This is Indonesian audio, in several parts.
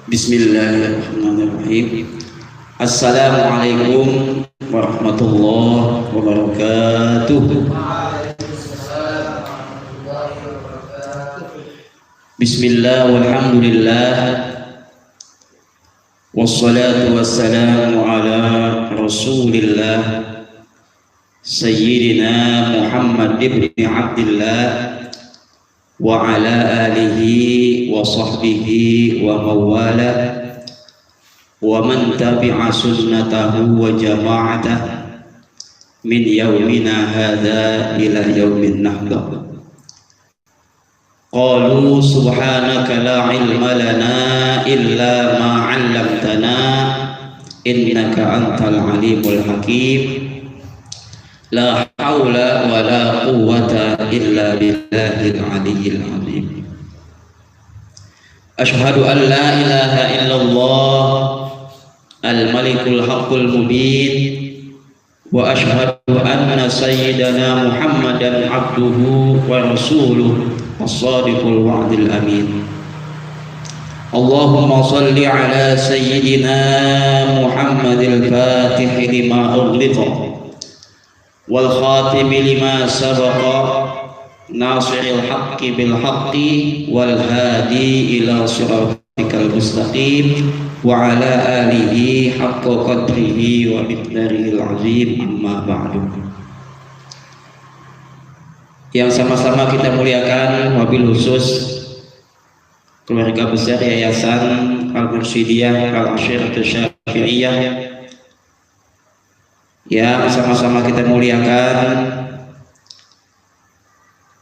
Bismillahirrahmanirrahim. Assalamualaikum warahmatullahi wabarakatuh. Bismillah walhamdulillah wassalatu wassalamu ala rasulillah Sayyidina Muhammad ibn Abdillah wa ala alihi wa sahbihi wa mawala wa man tabi'a sunnatahu wa jama'atah min yawmina hadha ila yawmin nahdah. Qalu subhanaka la ilma lana illa ma 'allamtana innaka antal alimul hakim. La haula wa la quwwata illa billahil aliyyil azim. Asyhadu an la ilaha illallah al-malikul haqqul mubin wa asyhadu anna sayyidana Muhammadan abduhu wa rasuluhu as-sadiqul wa'dil amin. Allahumma salli ala sayyidina Muhammadil fatih lima ughliqa wal khatim lima sabaqa nasiril haqqi bil haqqi wal hadi ila siratikal mustaqim wa ala alihi haqqa qadrihi wa miqdarihil azim, amma ba'du. Yang sama-sama kita muliakan, wabil khusus keluarga besar Yayasan Al-Mursyidiyah Al-Asyiratus Syafi'iyah, yang sama-sama kita muliakan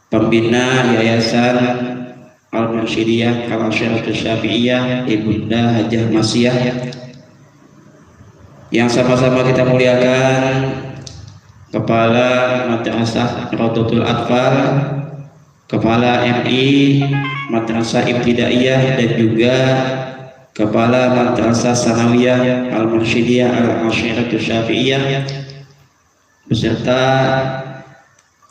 pembina Yayasan Al-Mursyidiyah Al-Asyiratus Syafi'iyah Ibunda Hajah Masiyah, yang sama-sama kita muliakan Kepala Madrasah Rodotul Atfal, Kepala MI Madrasah Ibtidaiyah, dan juga Kepala Madrasah Sanawiyah Al-Mursyidiyah Al-Asyiratus Syafi'iyah beserta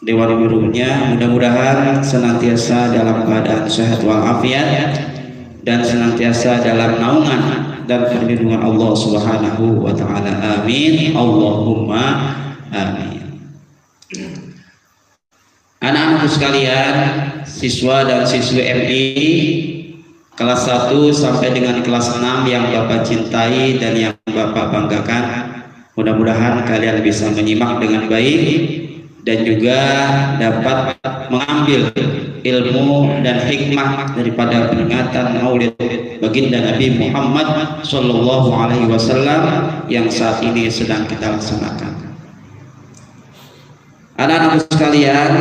dewan gurunya. Mudah-mudahan senantiasa dalam keadaan sehat walafiat dan senantiasa dalam naungan dan perlindungan Allah Subhanahu wa taala. Amin. Allahumma amin. Anak-anakku sekalian, siswa dan siswi MI kelas 1 sampai dengan kelas 6 yang Bapak cintai dan yang Bapak banggakan, mudah-mudahan kalian bisa menyimak dengan baik dan juga dapat mengambil ilmu dan hikmah daripada peringatan Maulid Baginda Nabi Muhammad sallallahu alaihi wasallam yang saat ini sedang kita laksanakan. Anak-anak sekalian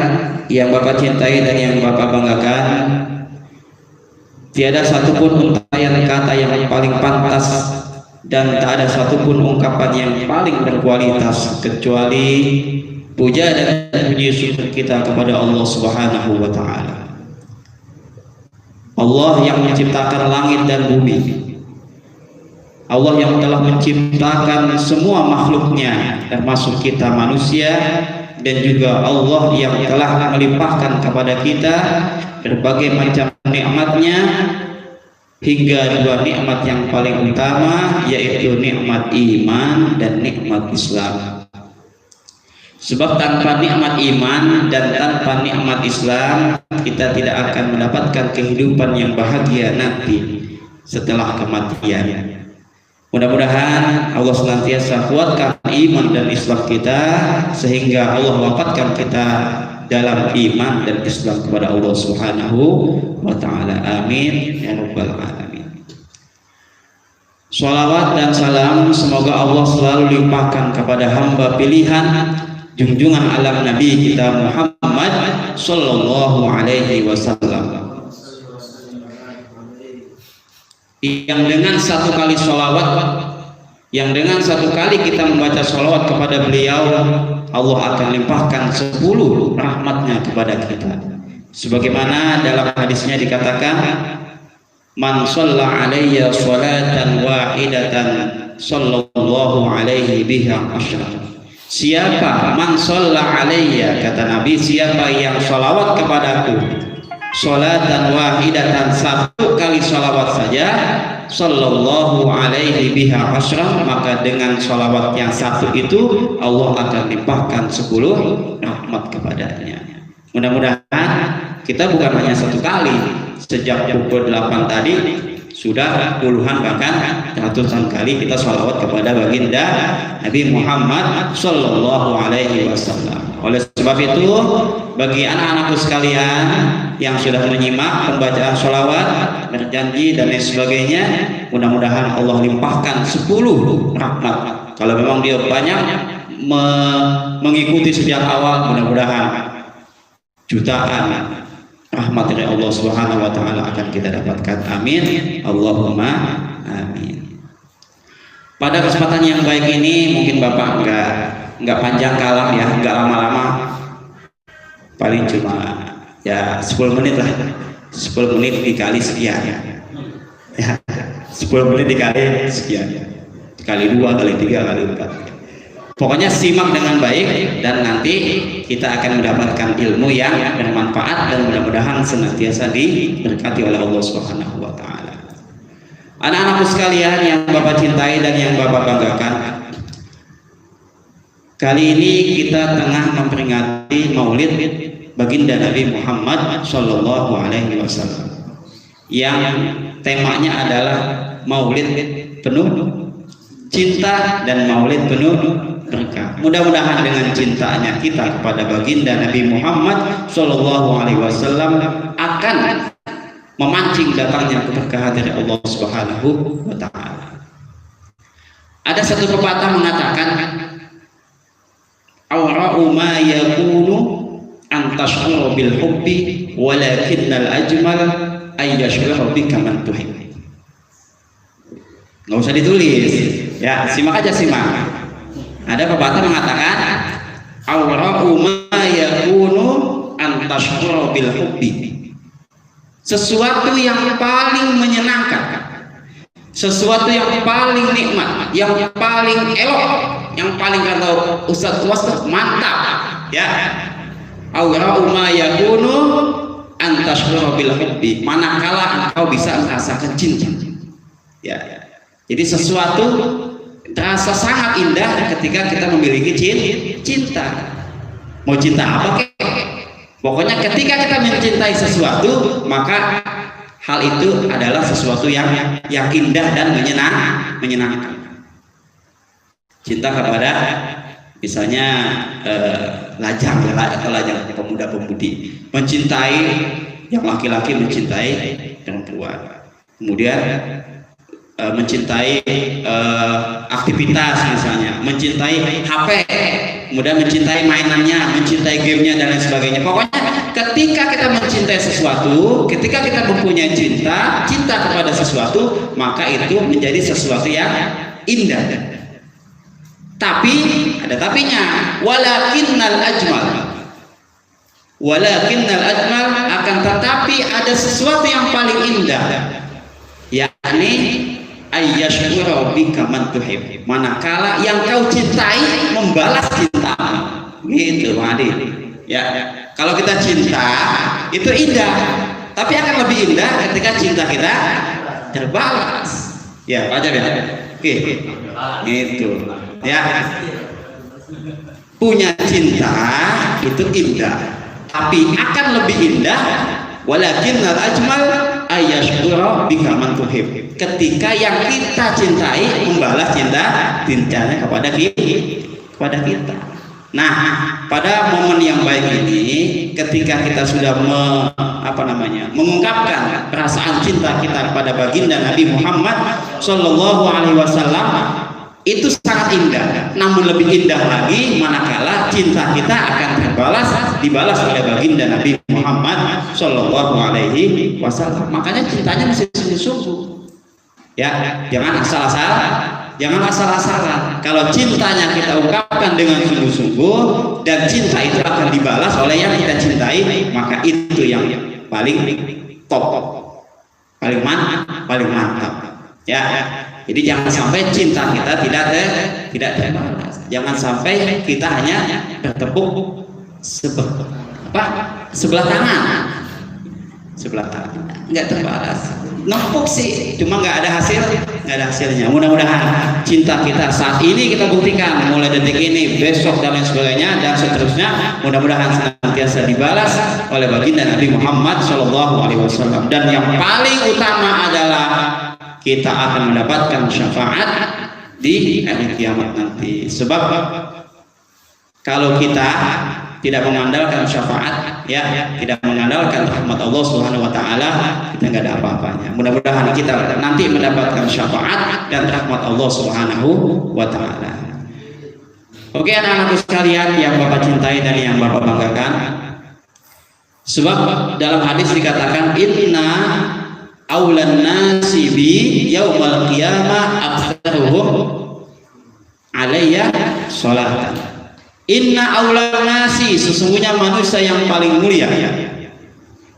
yang Bapak cintai dan yang Bapak banggakan, tiada satupun untayan kata yang paling pantas dan tak ada satupun ungkapan yang paling berkualitas kecuali puja dan puji syukur kita kepada Allah Subhanahu wa taala. Allah yang menciptakan langit dan bumi, Allah yang telah menciptakan semua makhluknya termasuk kita manusia, dan juga Allah yang telah melimpahkan kepada kita berbagai macam nikmatnya hingga dua nikmat yang paling utama, yaitu nikmat iman dan nikmat Islam. Sebab tanpa nikmat iman dan tanpa nikmat Islam, kita tidak akan mendapatkan kehidupan yang bahagia nanti setelah kematian. Mudah-mudahan Allah senantiasa kuatkan iman dan Islam kita sehingga Allah wafatkan kita dalam iman dan Islam kepada Allah Subhanahu wa taala. Amin ya rabbal alamin. Shalawat dan salam semoga Allah selalu limpahkan kepada hamba pilihan junjungan alam Nabi kita Muhammad sallallahu alaihi wasallam, yang dengan satu kali sholawat, yang dengan satu kali kita membaca sholawat kepada beliau, Allah akan limpahkan 10 rahmatnya kepada kita. Sebagaimana dalam hadisnya dikatakan, man shalla alayya sholatan wahidatan sallallahu alaihi biha asyara. Siapa man shalla alayya, kata Nabi, siapa yang sholawat kepadaku sholatan wahidatan, satu kali sholawat saja, sallallahu alaihi biha asyran, maka dengan sholawat yang satu itu Allah akan limpahkan 10 rahmat kepadanya. Mudah-mudahan kita bukan hanya satu kali, sejak pukul 8 tadi sudah puluhan bahkan ratusan kali kita sholawat kepada baginda Nabi Muhammad sallallahu alaihi wasallam. Oleh sebab itu, bagi anak-anakku sekalian yang sudah menyimak pembacaan sholawat, berjanji dan lain sebagainya, mudah-mudahan Allah limpahkan 10 rahmat. Kalau memang dia banyak mengikuti sejak awal, mudah-mudahan jutaan rahmat dari Allah Subhanahu wa taala akan kita dapatkan. Amin. Allahumma amin. Pada kesempatan yang baik ini mungkin Bapak enggak panjang kalam ya, enggak lama-lama. Paling cuma ya 10 menit lah. 10 menit dikali sekian. Ya, 10 menit dikali sekian. Kali 2, kali 3, kali 4. Pokoknya simak dengan baik dan nanti kita akan mendapatkan ilmu yang bermanfaat dan mudah-mudahan senantiasa diberkati oleh Allah Subhanahu wa taala. Anak-anakku sekalian yang Bapak cintai dan yang Bapak banggakan, kali ini kita tengah memperingati Maulid baginda Nabi Muhammad sallallahu alaihi wasallam yang temanya adalah Maulid penuh cinta dan Maulid penuh berkah. Mudah-mudahan dengan cintanya kita kepada baginda Nabi Muhammad sallallahu alaihi wasallam akan memancing datangnya keberkahan dari Allah Subhanahu wa taala. Ada satu pepatah mengatakan, awra'u ma yakunu an tash'ura bil hubbi walakinnal ajmal ay yash'ura bika man tuhib. Nggak usah ditulis ya, simak aja, simak. Ada pepatah mengatakan, awra'u ma yakunu an tash'ura bil hubbi, sesuatu yang paling menyenangkan, sesuatu yang paling nikmat, yang paling elok, yang paling kata Ustaz Wasat mantap ya, awra'u ma yakunu an tash'ura bil hubbi, manakala engkau bisa merasakan cinta ya. Jadi sesuatu terasa sangat indah ketika kita memiliki cinta. Mau cinta apa kek? Pokoknya ketika kita mencintai sesuatu, maka hal itu adalah sesuatu yang indah dan menyenangkan. Cinta kepada misalnya lajang atau lajang pemuda-pemudi, mencintai yang laki-laki mencintai perempuan, kemudian mencintai aktivitas, misalnya mencintai HP, kemudian mencintai mainannya, mencintai gamenya dan lain sebagainya. Pokoknya ketika kita mencintai sesuatu, ketika kita mempunyai cinta kepada sesuatu, maka itu menjadi sesuatu yang indah. Tapi ada tapinya, walakinnal ajmal, akan tetapi ada sesuatu yang paling indah, yakni ayyashkura bika man tuhib, manakala yang kau cintai membalas cintamu. Gitu Adik ya. Kalau kita cinta itu indah, tapi akan lebih indah ketika cinta kita terbalas ya. Wajar ya. Oke, gitu ya. Punya cinta itu indah, tapi akan lebih indah walakinnal ajmal ayyashkura bika man tuhib, ketika yang kita cintai membalas cintanya kepada kita. Nah, pada momen yang baik ini, ketika kita sudah mengungkapkan perasaan cinta kita kepada baginda Nabi Muhammad sallallahu alaihi wasallam, itu sangat indah. Namun lebih indah lagi manakala cinta kita akan dibalas oleh baginda Nabi Muhammad sallallahu alaihi wasallam. Makanya cintanya mesti sungguh-sungguh. Ya, jangan asal-asalan. Kalau cintanya kita ungkapkan dengan sungguh-sungguh dan cinta itu akan dibalas oleh yang kita cintai, maka itu yang paling top, paling mantap. Ya. Jadi jangan sampai cinta kita tidak terbalas. Jangan sampai kita hanya bertepuk sebelah tangan, enggak terbalas. nempuk sih, cuma nggak ada hasilnya. Mudah-mudahan cinta kita saat ini kita buktikan, mulai detik ini, besok dan lain sebagainya dan seterusnya. Mudah-mudahan senantiasa dibalas oleh baginda Nabi Muhammad SAW. Dan yang paling utama adalah kita akan mendapatkan syafaat di hari kiamat nanti. Sebab kalau kita tidak mengandalkan syafaat, ya, tidak mengandalkan rahmat Allah Subhanahu wa taala, kita nggak ada apa-apanya. Mudah-mudahan kita nanti mendapatkan syafaat dan rahmat Allah Subhanahu wa taala. Oke, anak-anakku sekalian yang Bapak cintai dan yang Bapak banggakan. Sebab dalam hadis dikatakan inna aulan nasi bi yaumal qiyamah aktsaruhum alayya sholatan. Inna aulan nasi, sesungguhnya manusia yang paling mulia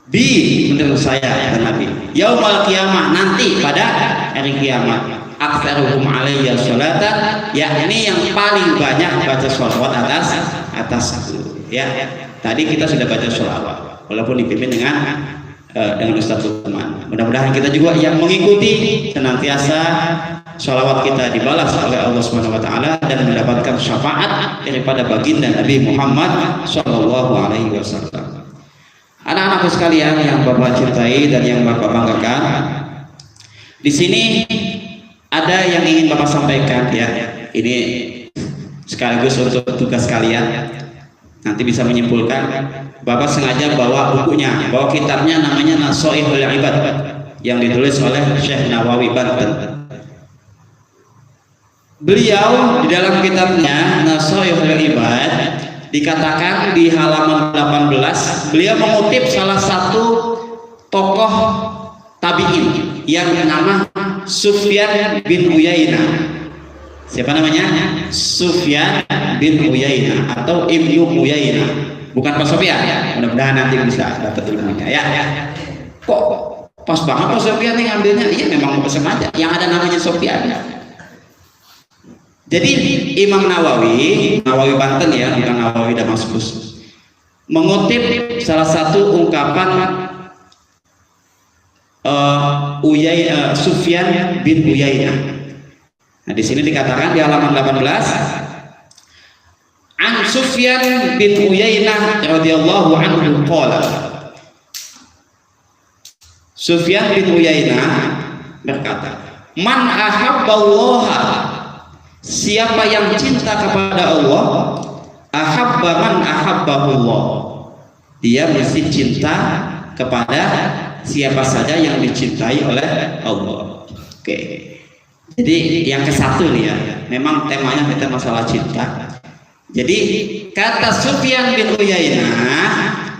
bi, menurut saya kata Nabi, yaumal qiyamah, nanti pada hari kiamat, aktsaruhum alayya sholatan, yakni yang paling banyak baca sholawat atas ya. Tadi kita sudah baca sholawat walaupun dipimpin dengan Ustaz Lukman. Mudah-mudahan kita juga yang mengikuti senantiasa sholawat kita dibalas oleh Allah Subhanahu wa taala dan mendapatkan syafaat daripada baginda Nabi Muhammad sallallahu alaihi wasallam. Anak-anakku sekalian yang Bapak cintai dan yang Bapak banggakan, di sini ada yang ingin Bapak sampaikan ya. Ini sekaligus untuk tugas kalian. Nanti bisa menyimpulkan. Bapak sengaja bawa bukunya, bawa kitabnya, namanya Nashaihul Ibad yang ditulis oleh Syekh Nawawi Banten. Beliau di dalam kitabnya Nashaihul Ibad dikatakan di halaman 18, beliau mengutip salah satu tokoh tabi'in yang bernama Sufyan bin Uyainah. Siapa namanya? Sufyan bin Uyainah atau Ibnu Uyainah. Bukan Pak Sofyan ya. Mudah-mudahan nanti bisa dapat ilmunya ya. Kok pas banget Pak Sofyan yang ngambilnya? Iya, memang sengaja. Yang ada namanya Sofyan. Jadi Imam Nawawi Banten ya, bukan Nawawi Damaskus, mengutip salah satu ungkapan Sufyan bin Uyainah. Nah, di sini dikatakan di halaman 18, An Sufyan bin Uyainah radhiyallahu anhu qala. Sufyan bin Uyainah berkata, "Man ahabballaha, siapa yang cinta kepada Allah, ahabba man ahabbahullah, dia mesti cinta kepada siapa saja yang dicintai oleh Allah." Oke. Jadi yang ke satu nih ya, memang temanya kita masalah cinta. Jadi kata Sufyan bin Uyainah,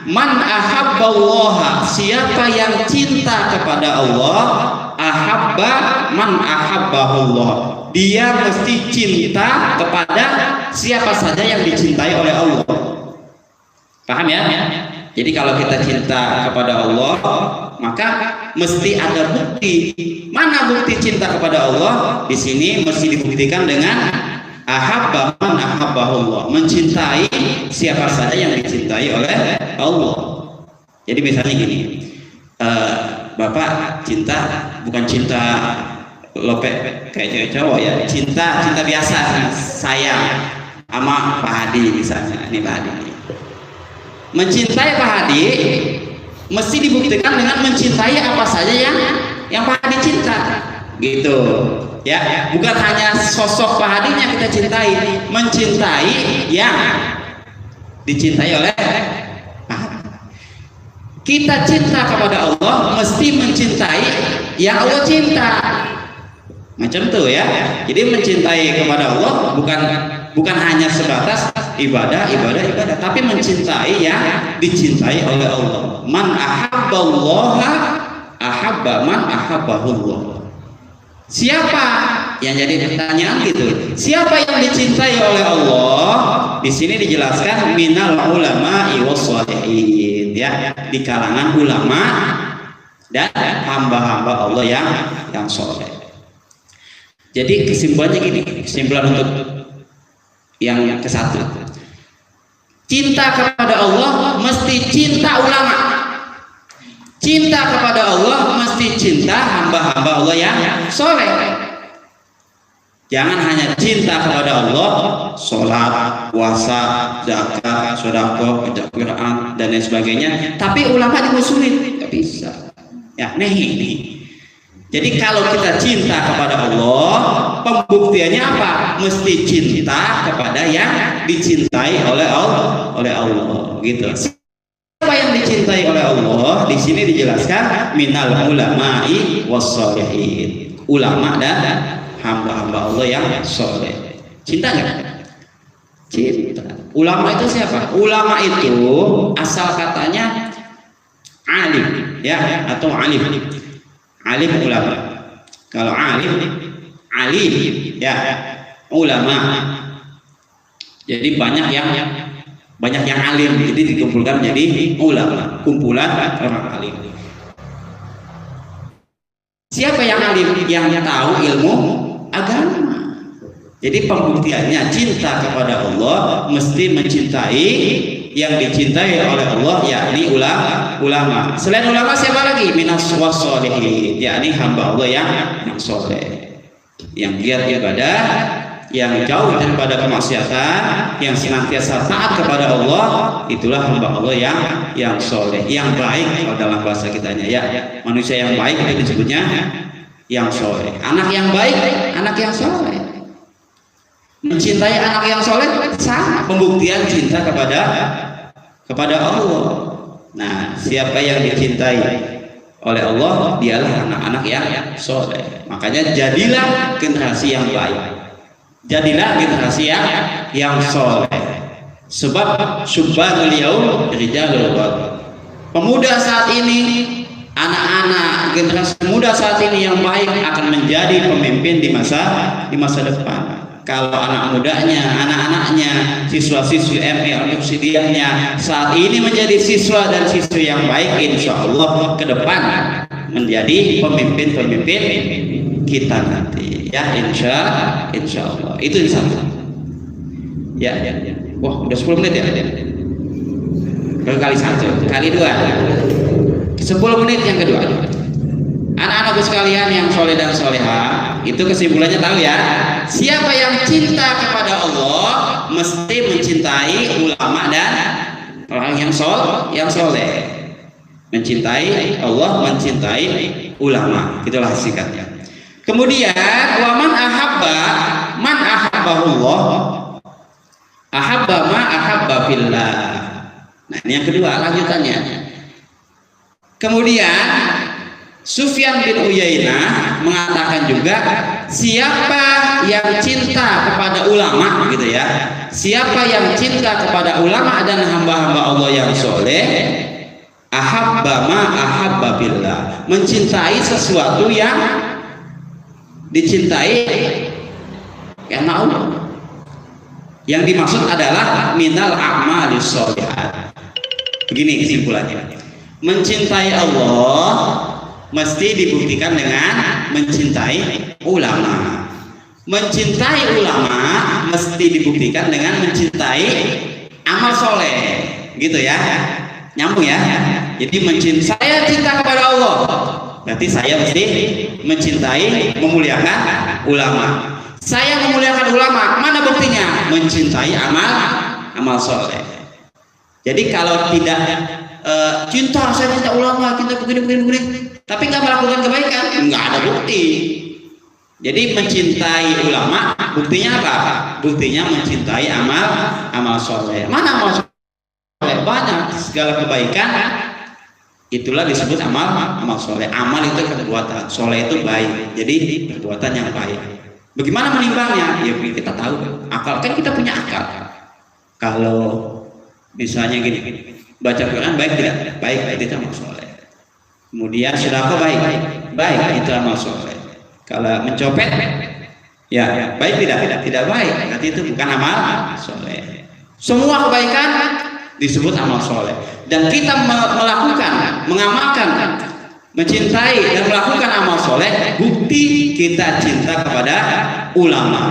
man ahabballaha, siapa yang cinta kepada Allah, ahabba man ahabbahullah, dia mesti cinta kepada siapa saja yang dicintai oleh Allah. Paham ya? Jadi kalau kita cinta kepada Allah, maka mesti ada bukti. Mana bukti cinta kepada Allah? Di sini mesti dibuktikan dengan ahabba man ahabbahullah, mencintai siapa saja yang dicintai oleh Allah. Jadi misalnya gini, Bapak cinta, bukan cinta lope kayak cewek cowok ya, cinta biasa, sayang sama Pak Hadi misalnya. Ini Pak Hadi, mencintai Pak Hadi mesti dibuktikan dengan mencintai apa saja yang Pak Hadi cinta, gitu ya. Bukan hanya sosok Pak Hadinya kita cintai, mencintai yang dicintai oleh Pak Hadi. Kita cinta kepada Allah mesti mencintai yang Allah cinta, macam tuh ya. Jadi mencintai kepada Allah bukan hanya sebatas ibadah, tapi mencintai yang dicintai oleh Allah. Man ahabballaha ahabba man ahabbahullah. Siapa yang jadi pertanyaan gitu? Siapa yang dicintai oleh Allah? Di sini dijelaskan minal ulama'i wassalihin ya, di kalangan ulama dan hamba-hamba Allah yang soleh. Jadi kesimpulannya gini, kesimpulan untuk yang ke satu, cinta kepada Allah mesti cinta ulama. Cinta kepada Allah mesti cinta hamba-hamba Allah yang soleh. Jangan hanya cinta kepada Allah, sholat, puasa, zakat, sedekah, baca Quran dan lain sebagainya, tapi ulama dimusuhin, nggak bisa. Ya, nih. Jadi kalau kita cinta kepada Allah, pembuktiannya apa? Mesti cinta kepada yang dicintai oleh Allah, gitu. Siapa yang dicintai oleh Allah? Di sini dijelaskan minal ulama'i wassalihin. Ulama dan hamba-hamba Allah yang soleh. Cinta nggak? Cinta. Ulama itu siapa? Ulama itu asal katanya alim, ya, atau alim. Alim ulama. Kalau alim, ya, ulama. Jadi banyak yang alim, jadi dikumpulkan menjadi ulama, kumpulan orang alim. Siapa yang alim? Yang tahu ilmu agama. Jadi pembuktiannya cinta kepada Allah mesti mencintai yang dicintai oleh Allah, yakni ulama. Selain ulama siapa lagi? Minas wassalihin, yakni hamba Allah yang soleh, yang giat ibadah, yang jauh daripada kemaksiatan, yang senantiasa taat kepada Allah. Itulah hamba Allah yang soleh, yang baik. Kalau dalam bahasa kitanya, ya, manusia yang baik itu disebutnya yang soleh. Anak yang baik, anak yang soleh. Mencintai anak yang soleh sama pembuktian cinta kepada Allah. Nah, siapa yang dicintai oleh Allah, dialah anak-anak yang soleh. Makanya jadilah generasi yang baik, jadilah generasi yang soleh. Sebab subhanul yaum rijalul qadr. Pemuda saat ini, anak-anak generasi muda saat ini yang baik akan menjadi pemimpin di masa depan. Kalau anak mudanya, anak-anaknya, siswa-siswi ME Muhammadiyahnya saat ini menjadi siswa dan siswi yang baik, insya Allah ke depan menjadi pemimpin-pemimpin kita nanti, ya, insya Allah. Itu yang satu. Ya. Wah, udah 10 menit ya. Kali satu, kali dua, 10 menit yang kedua. Anak-anakku sekalian yang soleh dan soleha, itu kesimpulannya tahu ya. Siapa yang cinta kepada Allah mesti mencintai ulama dan orang yang soleh. Mencintai Allah, mencintai ulama. Itulah singkatnya. Kemudian waman man ahabbahullah ahabba ma ahabba fillah. Nah, ini yang kedua lanjutannya. Kemudian Sufyan bin Uyainah mengatakan juga, siapa yang cinta kepada ulama, gitu ya, siapa yang cinta kepada ulama dan hamba-hamba Allah yang soleh, ahabba ma ahabba billah, mencintai sesuatu yang dicintai karena Allah. Yang dimaksud adalah minal a'malis sholihat. Begini kesimpulannya, mencintai Allah mesti dibuktikan dengan mencintai ulama. Mencintai ulama mesti dibuktikan dengan mencintai amal soleh, gitu ya, nyambung ya. Jadi saya cinta kepada Allah, berarti saya mesti mencintai, memuliakan ulama. Saya memuliakan ulama, mana buktinya? Mencintai amal soleh. Jadi kalau tidak cinta, saya cinta ulama, cinta begini, tapi nggak melakukan kebaikan, nggak ada bukti. Jadi mencintai ulama, buktinya apa? Buktinya mencintai amal soleh. Mana amal soleh? Banyak, segala kebaikan itulah disebut amal soleh. Amal itu perbuatan, soleh itu baik. Jadi perbuatan yang baik. Bagaimana menimbangnya? Ya kita tahu, akal kan kita punya akal. Kalau misalnya gini, baca Quran baik tidak? Baik, itu amal soleh. Kemudian sedekah baik, itu amal soleh. Kalau mencopet, ya baik tidak baik, berarti itu bukan amal soleh. Semua kebaikan disebut amal soleh. Dan kita melakukan, mengamalkan, mencintai dan melakukan amal soleh, bukti kita cinta kepada ulama.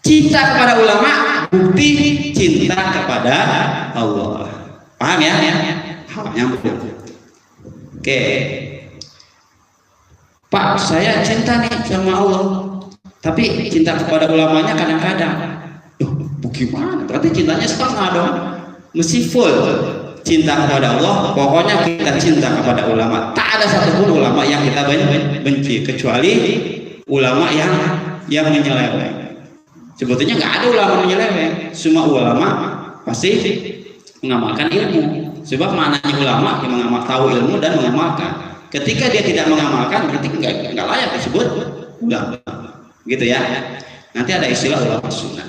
Cinta kepada ulama, bukti cinta kepada Allah. Paham ya? Nyambung. Oke. Pak, saya cinta nih sama Allah, tapi cinta kepada ulamanya kadang-kadang. Bagaimana? Berarti cintanya setengah dong. Mesti full cinta kepada Allah. Pokoknya kita cinta kepada ulama. Tak ada satupun ulama yang kita benci, kecuali ulama yang menyeleweng. Sebetulnya nggak ada ulama menyeleweng. Semua ulama pasti mengamalkan ilmu. Sebab maknanya ulama yang tahu ilmu dan mengamalkan. Ketika dia tidak mengamalkan, berarti nggak layak disebut ulama, gitu ya. Nanti ada istilah ulama sunnah.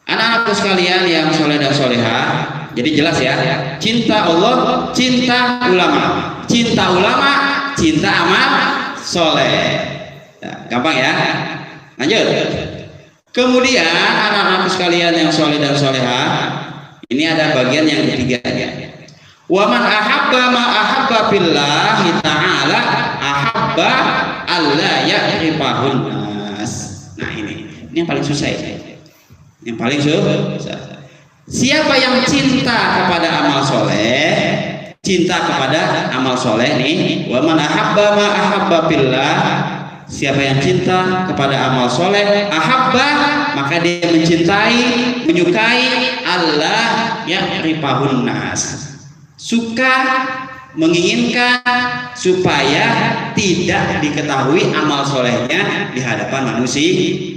Anak-anakku sekalian yang soleh dan solehah, jadi jelas ya. Cinta Allah, cinta ulama, cinta ulama, cinta amal soleh. Nah, gampang ya. Lanjut. Kemudian anak-anakku sekalian yang soleh dan solehah, ini ada bagian yang ketiga ya. Wa man ahabba ma ahabba billahi ta'ala ahabba alla ya'rifahun nas. Nah ini yang paling susah ya. Yang paling susah. Siapa yang cinta kepada amal soleh, cinta kepada amal soleh nih. Wa man ahabba ma ahabba billah. Siapa yang cinta kepada amal soleh, ahabba, maka dia mencintai, menyukai Allah ya'rifahun nas. Suka, menginginkan supaya tidak diketahui amal solehnya di hadapan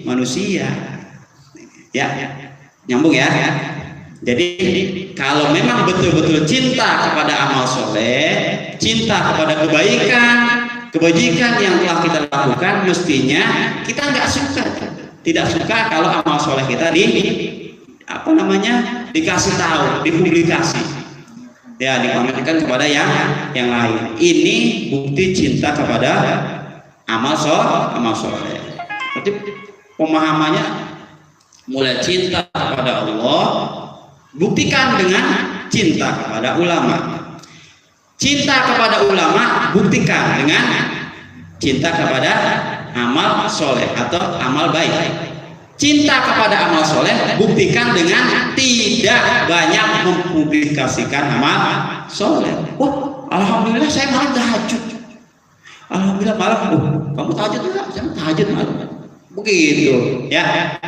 manusia. Ya, nyambung ya. Jadi kalau memang betul-betul cinta kepada amal soleh, cinta kepada kebajikan yang telah kita lakukan, mestinya kita nggak suka, tidak suka kalau amal soleh kita dikasih tahu, dipublikasi. Ya, dipamerkan kepada yang lain. Ini bukti cinta kepada amal soleh. Berarti pemahamannya mulai cinta kepada Allah, buktikan dengan cinta kepada ulama. Cinta kepada ulama, buktikan dengan cinta kepada amal soleh atau amal baik. Cinta kepada amal soleh buktikan dengan tidak banyak mempublikasikan amal soleh. Wah, alhamdulillah saya malam tahajud. Alhamdulillah malam. Kamu tahajud enggak? Saya tahajud malam. Begitu, ya.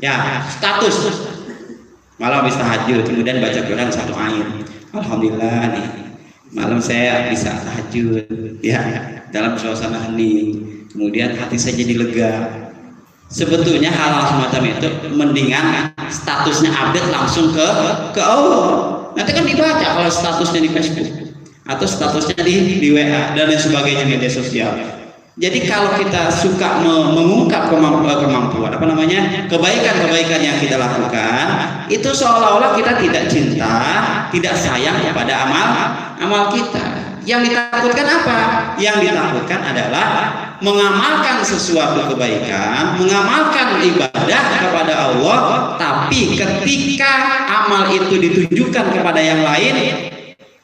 Ya, status malam habis tahajud, kemudian baca Quran 1 ayat. Alhamdulillah nih, malam saya bisa tahajud, ya, dalam suasana hening. Kemudian hati saya jadi lega. Sebetulnya hal-hal semacam itu mendingan statusnya update langsung ke Allah. Nanti kan dibaca kalau statusnya di Facebook atau statusnya di WA dan lain sebagainya, media sosial. Jadi kalau kita suka mengungkap kemampuan kebaikan-kebaikan yang kita lakukan, itu seolah-olah kita tidak cinta, tidak sayang kepada amal kita. Yang ditakutkan apa? Yang ditakutkan adalah mengamalkan sesuatu kebaikan, mengamalkan ibadah kepada Allah, tapi ketika amal itu ditujukan kepada yang lain,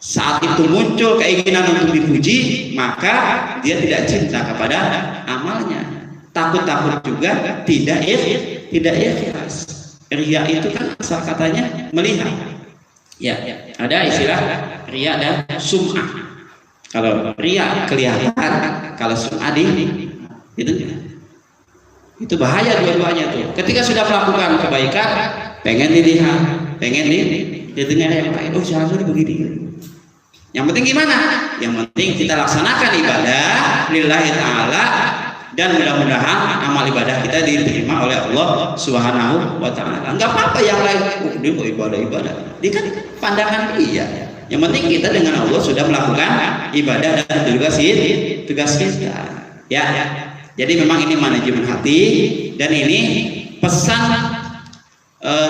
saat itu muncul keinginan untuk dipuji, maka dia tidak cinta kepada amalnya. Takut-takut juga tidak ikhlas. Riya itu kan asal katanya melihat. Ya, ada istilah riya dan sum'ah. Kalau riya kelihatan, kalau sum'ah itu bahaya dua-duanya tuh. Ketika sudah melakukan kebaikan, pengen dilihat, pengen didengar yang lain. Oh, seharusnya begini. Yang penting gimana? Yang penting kita laksanakan ibadah lillahi ta'ala, dan mudah-mudahan amal ibadah kita diterima oleh Allah Subhanahu wa ta'ala. Enggak apa-apa yang lain, dia mau ibadah. Dia kan pandangan dia. Yang penting kita dengan Allah sudah melakukan ibadah dan tugas kita. Ya. Jadi memang ini manajemen hati, dan ini pesan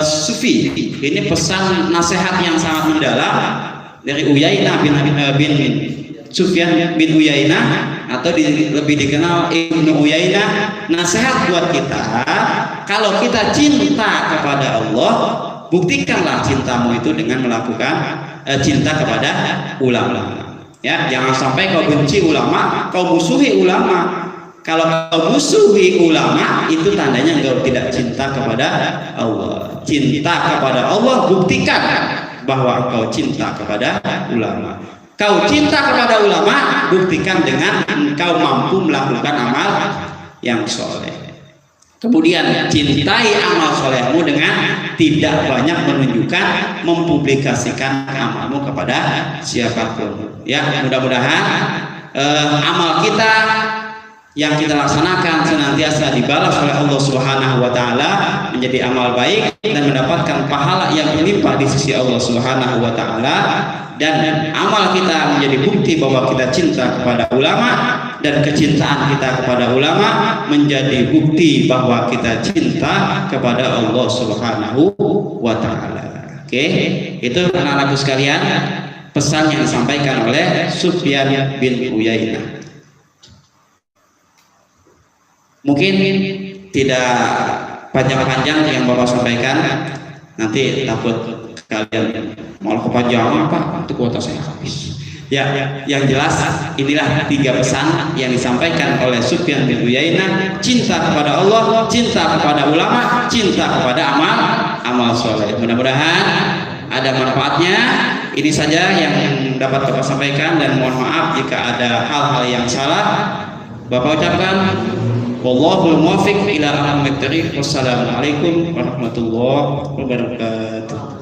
sufi. Ini pesan nasihat yang sangat mendalam dari Uyainah bin Sufyan bin Uyainah, atau lebih dikenal Ibnu Uyainah. Nasihat buat kita, kalau kita cinta kepada Allah, buktikanlah cintamu itu dengan melakukan cinta kepada ulama. Ya, jangan sampai kau benci ulama, kau musuhi ulama. Kalau kau musuhi ulama, itu tandanya engkau tidak cinta kepada Allah. Cinta kepada Allah, buktikan bahwa engkau cinta kepada ulama. Kau cinta kepada ulama, buktikan dengan engkau mampu melakukan amal yang soleh. Kemudian cintai amal solehmu dengan tidak banyak menunjukkan, mempublikasikan amalmu kepada siapapun. Ya, mudah-mudahan amal kita yang kita laksanakan senantiasa dibalas oleh Allah Subhanahu wa taala menjadi amal baik dan mendapatkan pahala yang berlimpah di sisi Allah Subhanahu wa taala, dan amal kita menjadi bukti bahwa kita cinta kepada ulama, dan kecintaan kita kepada ulama menjadi bukti bahwa kita cinta kepada Allah Subhanahu wa taala. Oke, itu anak-anakku sekalian pesan yang disampaikan oleh Sufyan bin Uyainah. Mungkin tidak panjang-panjang yang Bapak sampaikan, nanti takut kalian malah kepanjangan Pak, itu kuota saya habis. Ya, yang jelas inilah 3 pesan yang disampaikan oleh Sufyan bin Uyainah: cinta kepada Allah, cinta kepada ulama, cinta kepada amal soleh. Mudah-mudahan ada manfaatnya. Ini saja yang dapat Bapak sampaikan, dan mohon maaf jika ada hal-hal yang salah. Bapak ucapkan wallahul muwaffiq ila aqwamit thariq. Wassalamualaikum warahmatullahi wabarakatuh.